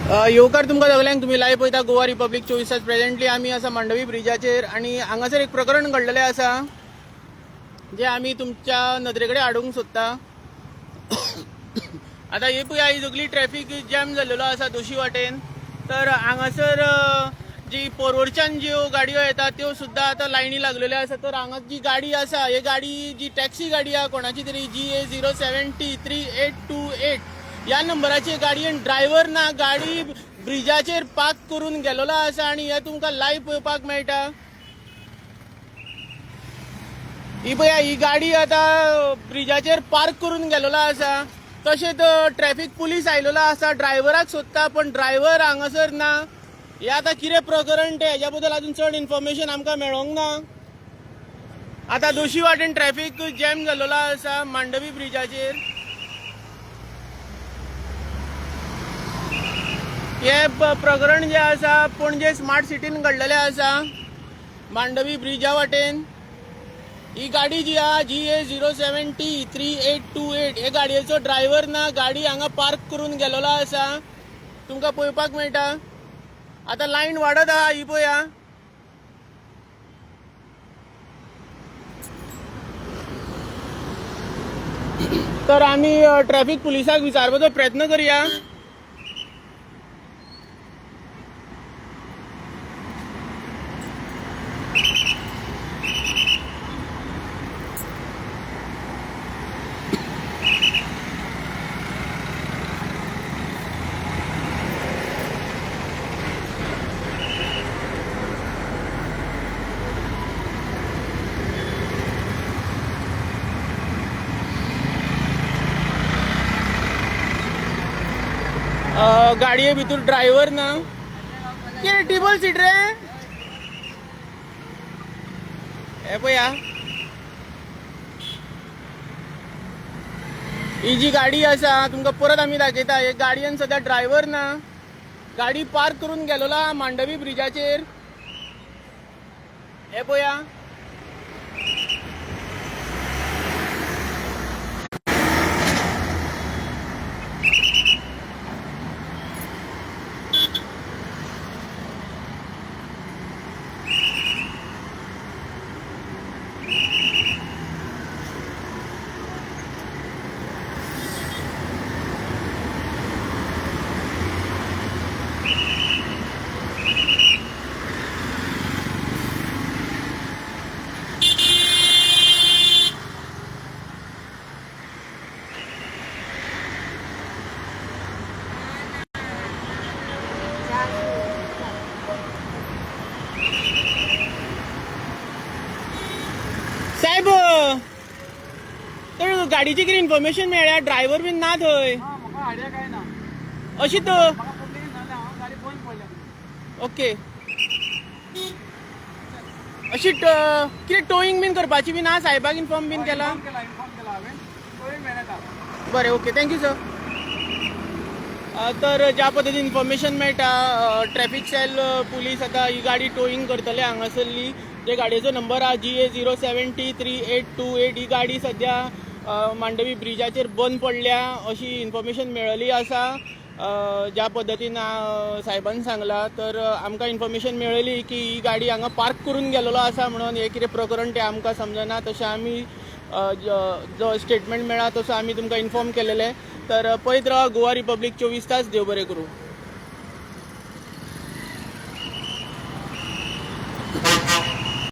येवकार तुमकां सगल्यांक तुम्ही लायव्ह पळयता गोवा रिपब्लीक 24 तास. प्रेझेंटली आमी आसा मांडवी ब्रिजाचेर आणि हांगासर एक प्रकरण घडलेलें आसा जे आमी तुमच्या नदरे कडेन हाडूंक सोदता. आतां हे पळय, ही सगळी ट्रॅफिक जॅम जाल्लेलो आसा दोशी वाटेन. तर हांगासर जी पोरवडच्यान ज्यो गाडयो येतात त्यो सुद्दां आतां लायनी लागलेल्यो आसा. तर हांगा जी गाडी आसा, ही गाडी जी टॅक्सी गाडी आहा कोणाची तरी GA0703828 या नंबराची गाडी आणि ड्रायव्हर ना. गाडी ब्रिजाचेर पार्क करून गेलेलो आसा आणि हे तुमकां लायव्ह पळोवपाक मेळटा. ही पळय, ही गाडी आता ब्रिजाचेर पार्क करून गेलेलो आसा. तशेंच ट्रॅफिक पुलीस आयलेलो आसा, ड्रायव्हराक सोदता पण ड्रायव्हर हांगासर ना. हे आता कितें प्रकरण तें हेज्या बद्दल अजून चड इन्फॉर्मेशन आमकां मेळोंक ना. आता दोशी वाटेन ट्रॅफिक जॅम जाल्लो आसा मांडवी ब्रिजाचेर. हे प्रकरण जे आसा पणजे स्मार्ट सिटीन घडलेलें आसा मांडवी ब्रिजा वाटेन. ही गाडी जी आहा GA0703828 हे गाडयेचो ड्रायव्हर ना. गाडी हांगा पार्क करून गेलेलो आसा, तुमकां पळोवपाक मेळटा. आता लायन वाडत आहा, ही पळया. तर आमी ट्रॅफिक पुलिसाक विचारपाचो प्रयत्न करूया. गाडये भितर ड्रायव्हर ना. कितें टेबल सीट रे? हे पळया, ही जी गाडी आसा तुमकां परत आमी दाखयता. हे गाडयेन सद्या ड्रायव्हर ना. गाडी पार्क करून गेलेलो मांडवी ब्रिजाचेर. हे पळया. साहेब, तर गाडीची कितें इन्फॉर्मेशन मेळ्ळ्या? ड्रायव्हर बीन ना थंय. अशीच ओके. अशी कितें टोईंग बीन करपाची बीन ना? साहेबाक इन्फॉर्म बीन केला? बरें, ओके, थँक्यू सर. तर ज्या पद्धतीन इन्फॉर्मेशन मेळटा, ट्रॅफिक सेल पुलीस आता ही गाडी टोईंग करतले हांगासरली. जे गाडयेचो नंबर आहा GA0703828. ही गाडी सद्या मांडवी ब्रिजाचेर बंद पडल्या अशी इन्फॉर्मेशन मेळ्ळी आसा. ज्या पद्धतीन साहेबान सांगला, तर आमकां इन्फॉर्मेशन मेळ्ळी की ही गाडी हांगा पार्क करून गेलेलो आसा म्हणून. हे कितें प्रकरण तें आमकां समजना. तशें आमी जो स्टेटमेंट मेळ्ळा तसो आमी तुमकां इन्फॉर्म केलेले. तर पळयत राहा गोवा रिपब्लीक 24 तास. देव बरें करूं.